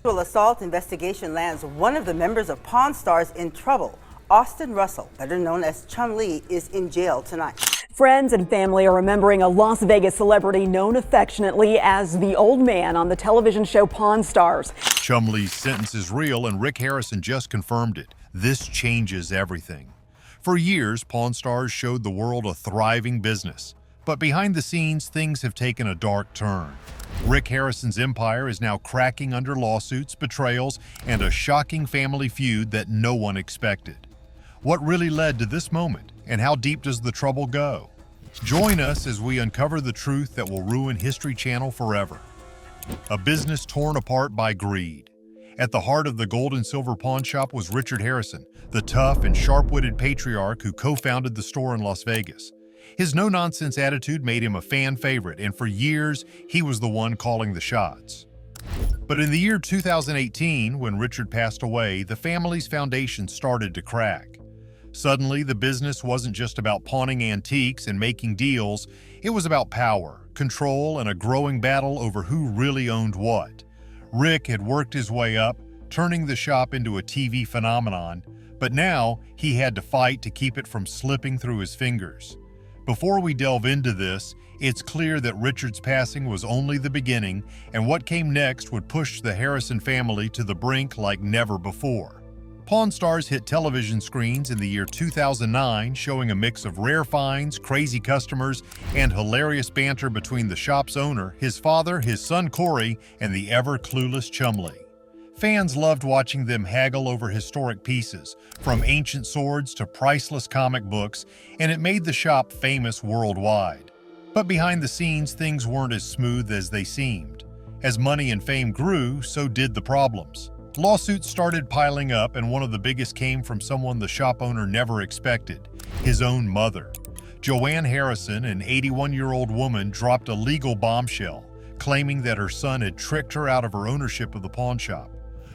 Sexual assault investigation lands one of the members of Pawn Stars in trouble. Austin Russell, better known as Chumlee, is in jail tonight. Friends and family are remembering a Las Vegas celebrity known affectionately as the Old Man on the television show Pawn Stars. Chumlee's sentence is real, and Rick Harrison just confirmed it. This changes everything. For years, Pawn Stars showed the world a thriving business. But behind the scenes, things have taken a dark turn. Rick Harrison's empire is now cracking under lawsuits, betrayals, and a shocking family feud that no one expected. What really led to this moment, and how deep does the trouble go? Join us as we uncover the truth that will ruin History Channel forever. A business torn apart by greed. At the heart of the gold and silver pawn shop was Richard Harrison, the tough and sharp-witted patriarch who co-founded the store in Las Vegas. His no-nonsense attitude made him a fan favorite, and for years, he was the one calling the shots. But in the year 2018, when Richard passed away, the family's foundation started to crack. Suddenly, the business wasn't just about pawning antiques and making deals. It was about power, control, and a growing battle over who really owned what. Rick had worked his way up, turning the shop into a TV phenomenon, but now he had to fight to keep it from slipping through his fingers. Before we delve into this, it's clear that Richard's passing was only the beginning, and what came next would push the Harrison family to the brink like never before. Pawn Stars hit television screens in the year 2009, showing a mix of rare finds, crazy customers, and hilarious banter between the shop's owner, his father, his son Corey, and the ever-clueless Chumlee. Fans loved watching them haggle over historic pieces, from ancient swords to priceless comic books, and it made the shop famous worldwide. But behind the scenes, things weren't as smooth as they seemed. As money and fame grew, so did the problems. Lawsuits started piling up, and one of the biggest came from someone the shop owner never expected: his own mother. Joanne Harrison, an 81-year-old woman, dropped a legal bombshell, claiming that her son had tricked her out of her ownership of the pawn shop.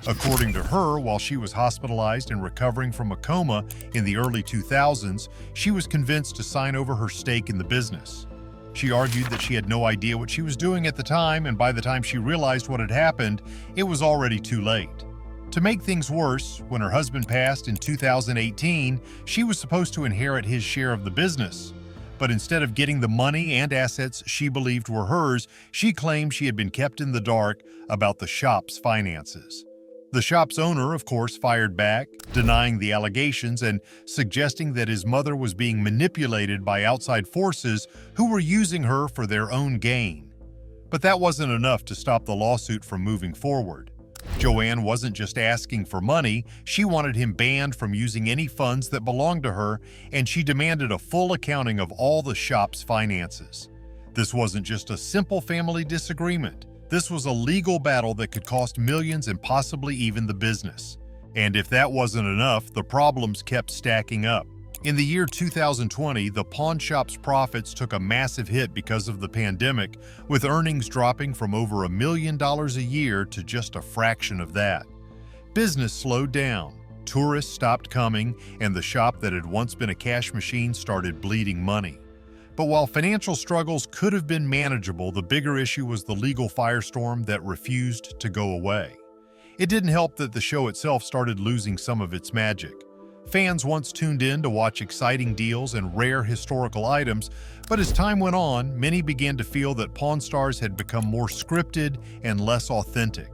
According to her, while she was hospitalized and recovering from a coma in the early 2000s, she was convinced to sign over her stake in the business. She argued that she had no idea what she was doing at the time, and by the time she realized what had happened, it was already too late. To make things worse, when her husband passed in 2018, she was supposed to inherit his share of the business. But instead of getting the money and assets she believed were hers, she claimed she had been kept in the dark about the shop's finances. The shop's owner, of course, fired back, denying the allegations and suggesting that his mother was being manipulated by outside forces who were using her for their own gain. But that wasn't enough to stop the lawsuit from moving forward. Joanne wasn't just asking for money, she wanted him banned from using any funds that belonged to her, and she demanded a full accounting of all the shop's finances. This wasn't just a simple family disagreement. This was a legal battle that could cost millions and possibly even the business. And if that wasn't enough, the problems kept stacking up. In the year 2020, the pawn shop's profits took a massive hit because of the pandemic, with earnings dropping from over $1 million a year to just a fraction of that. Business slowed down, tourists stopped coming, and the shop that had once been a cash machine started bleeding money. But while financial struggles could have been manageable, the bigger issue was the legal firestorm that refused to go away. It didn't help that the show itself started losing some of its magic. Fans once tuned in to watch exciting deals and rare historical items, but as time went on, many began to feel that Pawn Stars had become more scripted and less authentic.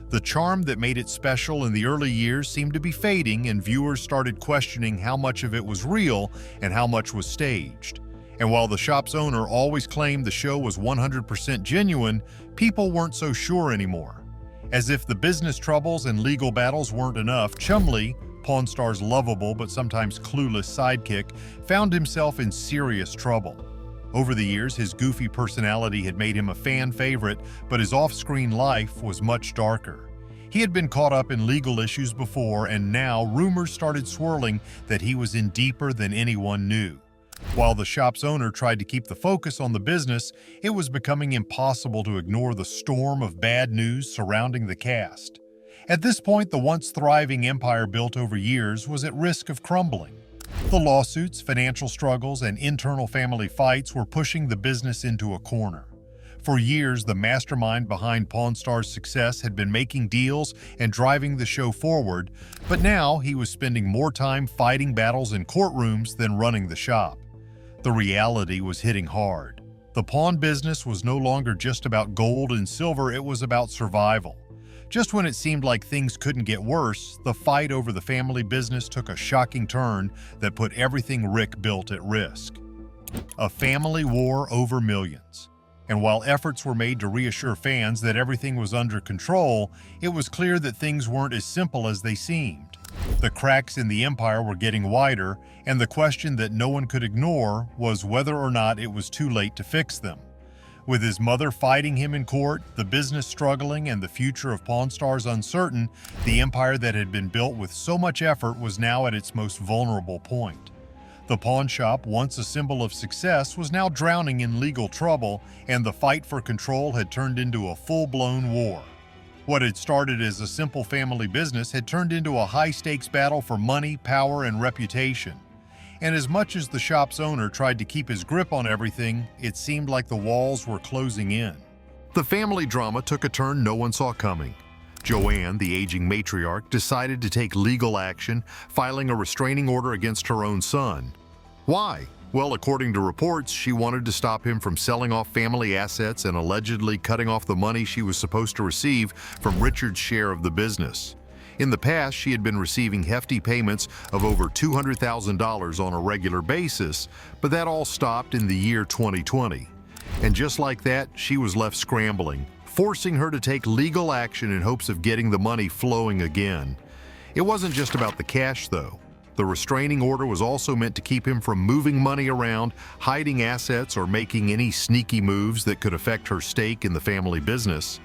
The charm that made it special in the early years seemed to be fading, and viewers started questioning how much of it was real and how much was staged. And while the shop's owner always claimed the show was 100% genuine, people weren't so sure anymore. As if the business troubles and legal battles weren't enough, Chumlee, Pawn Stars' lovable but sometimes clueless sidekick, found himself in serious trouble. Over the years, his goofy personality had made him a fan favorite, but his off-screen life was much darker. He had been caught up in legal issues before, and now rumors started swirling that he was in deeper than anyone knew. While the shop's owner tried to keep the focus on the business, it was becoming impossible to ignore the storm of bad news surrounding the cast. At this point, the once thriving empire built over years was at risk of crumbling. The lawsuits, financial struggles, and internal family fights were pushing the business into a corner. For years, the mastermind behind Pawn Stars' success had been making deals and driving the show forward, but now he was spending more time fighting battles in courtrooms than running the shop. The reality was hitting hard. The pawn business was no longer just about gold and silver, it was about survival. Just when it seemed like things couldn't get worse, the fight over the family business took a shocking turn that put everything Rick built at risk. A family war over millions. And while efforts were made to reassure fans that everything was under control, it was clear that things weren't as simple as they seemed. The cracks in the empire were getting wider, and the question that no one could ignore was whether or not it was too late to fix them. With his mother fighting him in court, the business struggling, and the future of Pawn Stars uncertain, the empire that had been built with so much effort was now at its most vulnerable point. The pawn shop, once a symbol of success, was now drowning in legal trouble, and the fight for control had turned into a full-blown war. What had started as a simple family business had turned into a high-stakes battle for money, power, and reputation. And as much as the shop's owner tried to keep his grip on everything, it seemed like the walls were closing in. The family drama took a turn no one saw coming. Joanne, the aging matriarch, decided to take legal action, filing a restraining order against her own son. Why? Well, according to reports, she wanted to stop him from selling off family assets and allegedly cutting off the money she was supposed to receive from Richard's share of the business. In the past, she had been receiving hefty payments of over $200,000 on a regular basis, but that all stopped in the year 2020. And just like that, she was left scrambling, forcing her to take legal action in hopes of getting the money flowing again. It wasn't just about the cash, though. The restraining order was also meant to keep him from moving money around, hiding assets, or making any sneaky moves that could affect her stake in the family business.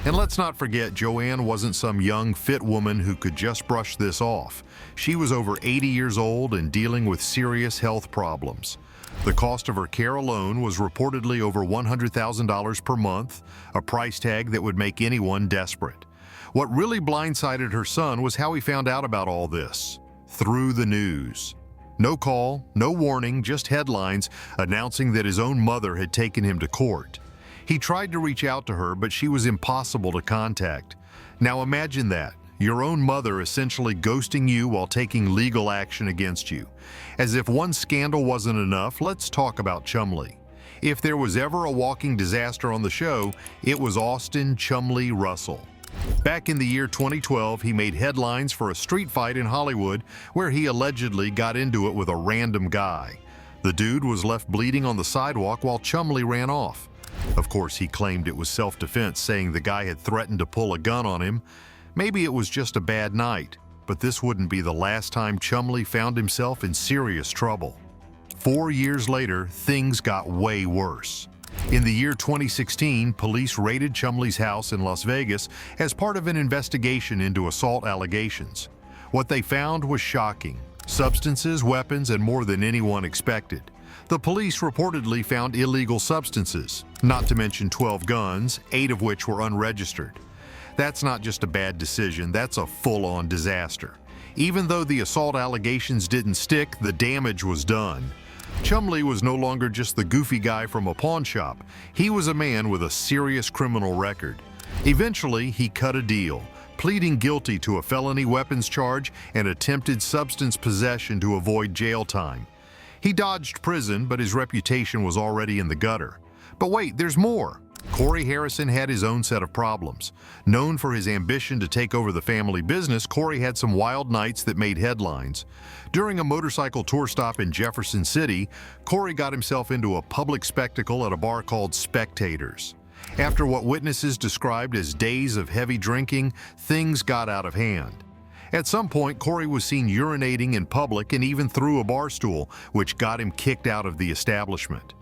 And let's not forget, Joanne wasn't some young, fit woman who could just brush this off. She was over 80 years old and dealing with serious health problems. The cost of her care alone was reportedly over $100,000 per month, a price tag that would make anyone desperate. What really blindsided her son was how he found out about all this. Through the news. No call, no warning, just headlines announcing that his own mother had taken him to court. He tried to reach out to her, but she was impossible to contact. Now imagine that, your own mother essentially ghosting you while taking legal action against you. As if one scandal wasn't enough, let's talk about Chumlee. If there was ever a walking disaster on the show, it was Austin Chumlee Russell. Back in the year 2012, he made headlines for a street fight in Hollywood where he allegedly got into it with a random guy. The dude was left bleeding on the sidewalk while Chumlee ran off. Of course, he claimed it was self-defense, saying the guy had threatened to pull a gun on him. Maybe it was just a bad night, but this wouldn't be the last time Chumlee found himself in serious trouble. 4 years later, things got way worse. In the year 2016, police raided Chumlee's house in Las Vegas as part of an investigation into assault allegations. What they found was shocking: substances, weapons, and more than anyone expected. The police reportedly found illegal substances, not to mention 12 guns, 8 of which were unregistered. That's not just a bad decision, that's a full-on disaster. Even though the assault allegations didn't stick, the damage was done. Chumlee was no longer just the goofy guy from a pawn shop. He was a man with a serious criminal record. Eventually, he cut a deal, pleading guilty to a felony weapons charge and attempted substance possession to avoid jail time. He dodged prison, but his reputation was already in the gutter. But wait, there's more. Corey Harrison had his own set of problems. Known for his ambition to take over the family business, Corey had some wild nights that made headlines. During a motorcycle tour stop in Jefferson City, Corey got himself into a public spectacle at a bar called Spectators. After what witnesses described as days of heavy drinking, things got out of hand. At some point, Corey was seen urinating in public and even threw a bar stool, which got him kicked out of the establishment.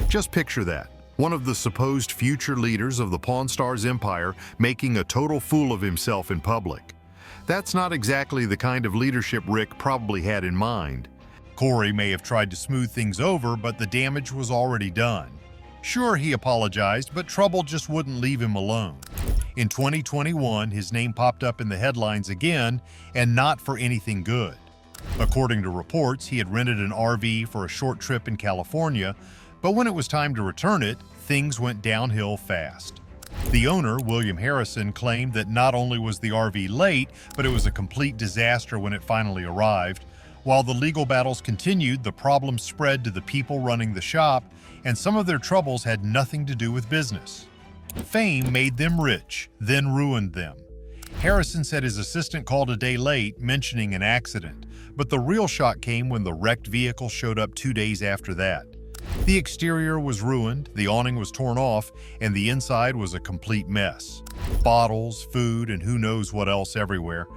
Just picture that. One of the supposed future leaders of the Pawn Stars empire making a total fool of himself in public. That's not exactly the kind of leadership Rick probably had in mind. Corey may have tried to smooth things over, but the damage was already done. Sure, he apologized, but trouble just wouldn't leave him alone. In 2021, his name popped up in the headlines again, and not for anything good. According to reports, he had rented an RV for a short trip in California, but when it was time to return it, things went downhill fast. The owner, William Harrison, claimed that not only was the RV late, but it was a complete disaster when it finally arrived. While the legal battles continued, the problems spread to the people running the shop, and some of their troubles had nothing to do with business. Fame made them rich, then ruined them. Harrison said his assistant called a day late, mentioning an accident, but the real shock came when the wrecked vehicle showed up 2 days after that. The exterior was ruined, the awning was torn off, and the inside was a complete mess. Bottles, food, and who knows what else everywhere.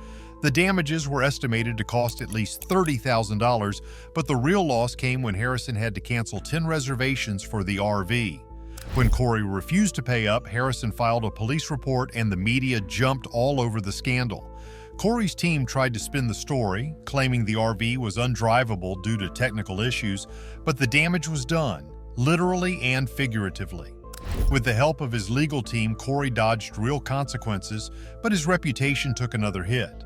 The damages were estimated to cost at least $30,000, but the real loss came when Harrison had to cancel 10 reservations for the RV. When Corey refused to pay up, Harrison filed a police report and the media jumped all over the scandal. Corey's team tried to spin the story, claiming the RV was undrivable due to technical issues, but the damage was done, literally and figuratively. With the help of his legal team, Corey dodged real consequences, but his reputation took another hit.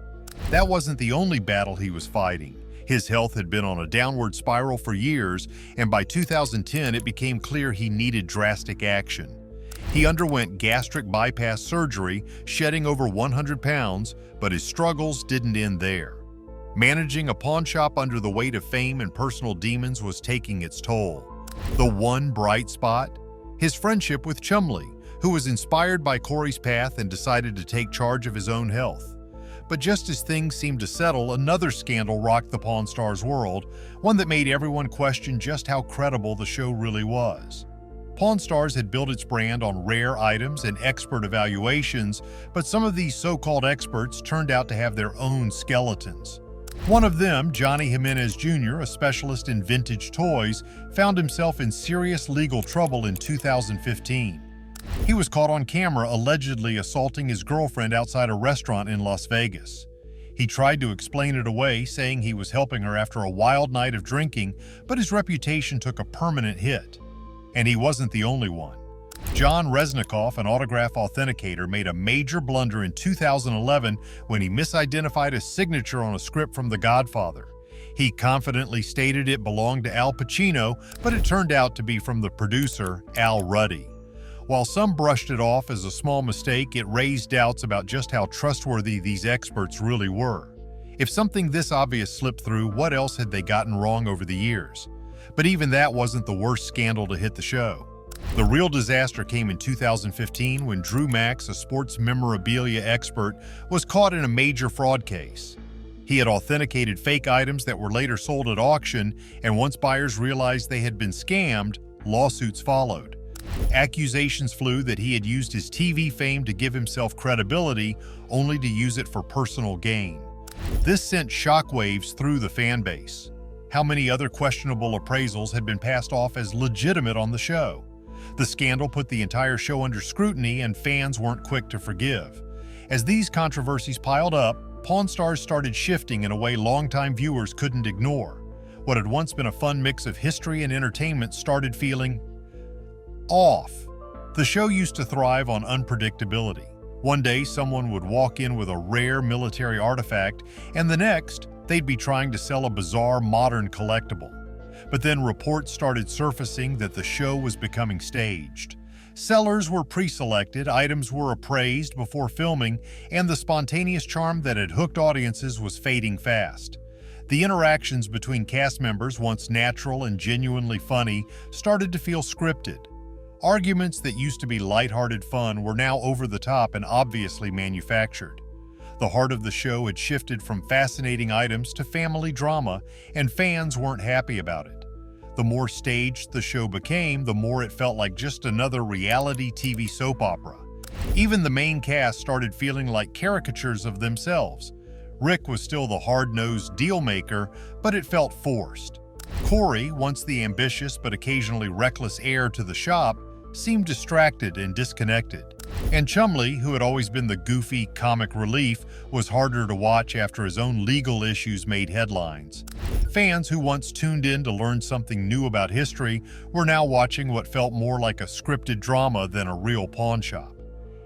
That wasn't the only battle he was fighting. His health had been on a downward spiral for years, and by 2010 it became clear he needed drastic action. He underwent gastric bypass surgery, shedding over 100 pounds, but his struggles didn't end there. Managing a pawn shop under the weight of fame and personal demons was taking its toll. The one bright spot? His friendship with Chumlee, who was inspired by Corey's path and decided to take charge of his own health. But just as things seemed to settle, another scandal rocked the Pawn Stars world, one that made everyone question just how credible the show really was. Pawn Stars had built its brand on rare items and expert evaluations, but some of these so-called experts turned out to have their own skeletons. One of them, Johnny Jimenez Jr., a specialist in vintage toys, found himself in serious legal trouble in 2015. He was caught on camera allegedly assaulting his girlfriend outside a restaurant in Las Vegas. He tried to explain it away, saying he was helping her after a wild night of drinking, but his reputation took a permanent hit. And he wasn't the only one. John Resnikoff, an autograph authenticator, made a major blunder in 2011 when he misidentified a signature on a script from The Godfather. He confidently stated it belonged to Al Pacino, but it turned out to be from the producer, Al Ruddy. While some brushed it off as a small mistake, it raised doubts about just how trustworthy these experts really were. If something this obvious slipped through, what else had they gotten wrong over the years? But even that wasn't the worst scandal to hit the show. The real disaster came in 2015 when Drew Max, a sports memorabilia expert, was caught in a major fraud case. He had authenticated fake items that were later sold at auction, and once buyers realized they had been scammed, lawsuits followed. Accusations flew that he had used his TV fame to give himself credibility, only to use it for personal gain. This sent shockwaves through the fan base. How many other questionable appraisals had been passed off as legitimate on the show? The scandal put the entire show under scrutiny, and fans weren't quick to forgive. As these controversies piled up, Pawn Stars started shifting in a way longtime viewers couldn't ignore. What had once been a fun mix of history and entertainment started feeling off. The show used to thrive on unpredictability. One day, someone would walk in with a rare military artifact, and the next, they'd be trying to sell a bizarre modern collectible. But then reports started surfacing that the show was becoming staged. Sellers were pre-selected, items were appraised before filming, and the spontaneous charm that had hooked audiences was fading fast. The interactions between cast members, once natural and genuinely funny, started to feel scripted. Arguments that used to be lighthearted fun were now over the top and obviously manufactured. The heart of the show had shifted from fascinating items to family drama, and fans weren't happy about it. The more staged the show became, the more it felt like just another reality TV soap opera. Even the main cast started feeling like caricatures of themselves. Rick was still the hard-nosed deal-maker, but it felt forced. Corey, once the ambitious but occasionally reckless heir to the shop, seemed distracted and disconnected. And Chumlee, who had always been the goofy, comic relief, was harder to watch after his own legal issues made headlines. Fans who once tuned in to learn something new about history were now watching what felt more like a scripted drama than a real pawn shop.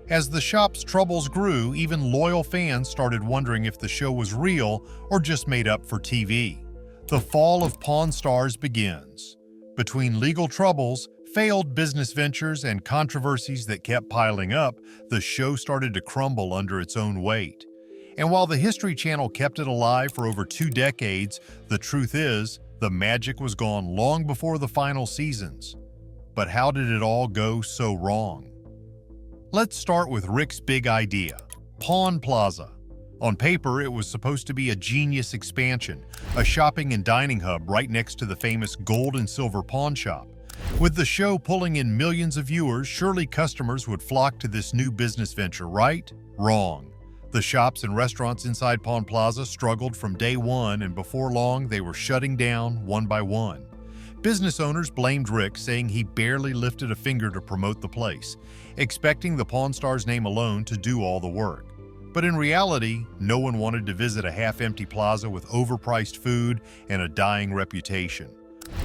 As the shop's troubles grew, even loyal fans started wondering if the show was real or just made up for TV. The fall of Pawn Stars begins. Between legal troubles, failed business ventures, and controversies that kept piling up, the show started to crumble under its own weight. And while the History Channel kept it alive for over 2 decades, the truth is, the magic was gone long before the final seasons. But how did it all go so wrong? Let's start with Rick's big idea, Pawn Plaza. On paper, it was supposed to be a genius expansion, a shopping and dining hub right next to the famous gold and silver pawn shop. With the show pulling in millions of viewers, surely customers would flock to this new business venture, right? Wrong. The shops and restaurants inside Pawn Plaza struggled from day one, and before long, they were shutting down one by one. Business owners blamed Rick, saying he barely lifted a finger to promote the place, expecting the Pawn Stars name alone to do all the work. But in reality, no one wanted to visit a half-empty plaza with overpriced food and a dying reputation.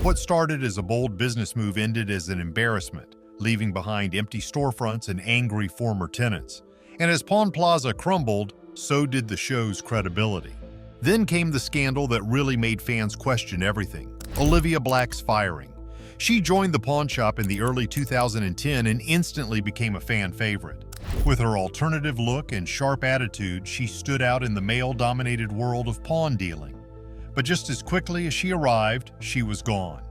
What started as a bold business move ended as an embarrassment, leaving behind empty storefronts and angry former tenants. And as Pawn Plaza crumbled, so did the show's credibility. Then came the scandal that really made fans question everything: Olivia Black's firing. She joined the pawn shop in the early 2010 and instantly became a fan favorite. With her alternative look and sharp attitude, she stood out in the male-dominated world of pawn dealing. But just as quickly as she arrived, she was gone.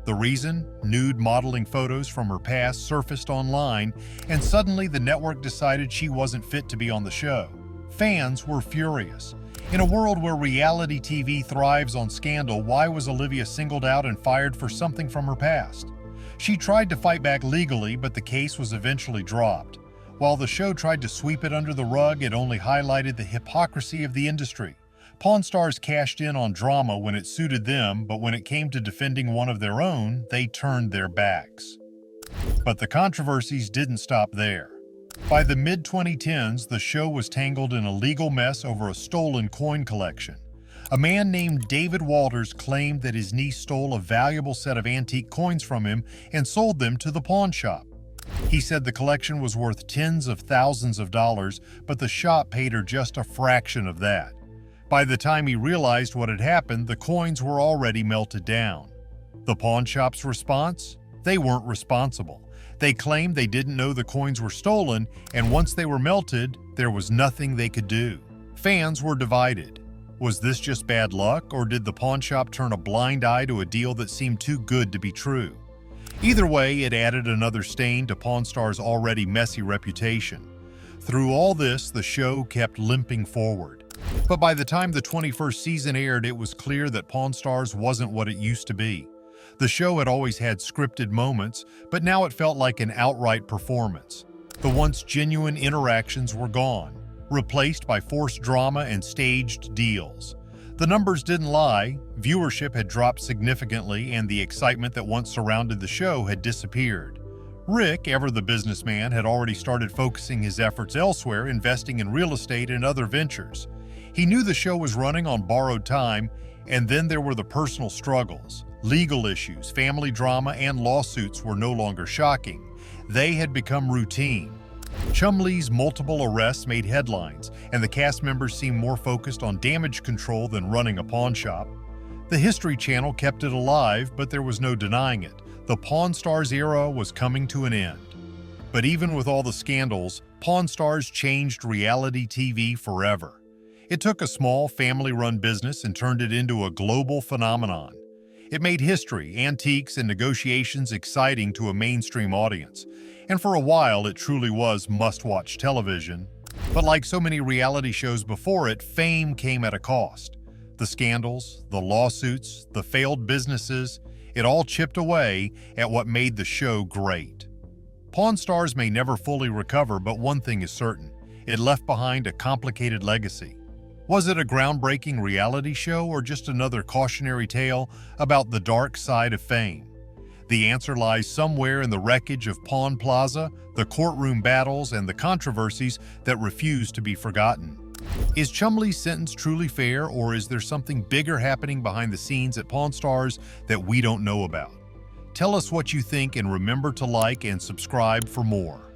The reason? Nude modeling photos from her past surfaced online, and suddenly the network decided she wasn't fit to be on the show. Fans were furious. In a world where reality TV thrives on scandal, why was Olivia singled out and fired for something from her past? She tried to fight back legally, but the case was eventually dropped. While the show tried to sweep it under the rug, it only highlighted the hypocrisy of the industry. Pawn Stars cashed in on drama when it suited them, but when it came to defending one of their own, they turned their backs. But the controversies didn't stop there. By the mid-2010s, the show was tangled in a legal mess over a stolen coin collection. A man named David Walters claimed that his niece stole a valuable set of antique coins from him and sold them to the pawn shop. He said the collection was worth tens of thousands of dollars, but the shop paid her just a fraction of that. By the time he realized what had happened, the coins were already melted down. The pawn shop's response? They weren't responsible. They claimed they didn't know the coins were stolen, and once they were melted, there was nothing they could do. Fans were divided. Was this just bad luck, or did the pawn shop turn a blind eye to a deal that seemed too good to be true? Either way, it added another stain to Pawn Stars' already messy reputation. Through all this, the show kept limping forward. But by the time the 21st season aired, it was clear that Pawn Stars wasn't what it used to be. The show had always had scripted moments, but now it felt like an outright performance. The once genuine interactions were gone, replaced by forced drama and staged deals. The numbers didn't lie, viewership had dropped significantly, and the excitement that once surrounded the show had disappeared. Rick, ever the businessman, had already started focusing his efforts elsewhere, investing in real estate and other ventures. He knew the show was running on borrowed time, and then there were the personal struggles. Legal issues, family drama, and lawsuits were no longer shocking. They had become routine. Chumlee's multiple arrests made headlines, and the cast members seemed more focused on damage control than running a pawn shop. The History Channel kept it alive, but there was no denying it. The Pawn Stars era was coming to an end. But even with all the scandals, Pawn Stars changed reality TV forever. It took a small, family-run business and turned it into a global phenomenon. It made history, antiques, and negotiations exciting to a mainstream audience. And for a while, it truly was must-watch television. But like so many reality shows before it, fame came at a cost. The scandals, the lawsuits, the failed businesses, it all chipped away at what made the show great. Pawn Stars may never fully recover, but one thing is certain: it left behind a complicated legacy. Was it a groundbreaking reality show or just another cautionary tale about the dark side of fame? The answer lies somewhere in the wreckage of Pawn Plaza, the courtroom battles, and the controversies that refuse to be forgotten. Is Chumlee's sentence truly fair, or is there something bigger happening behind the scenes at Pawn Stars that we don't know about? Tell us what you think, and remember to like and subscribe for more.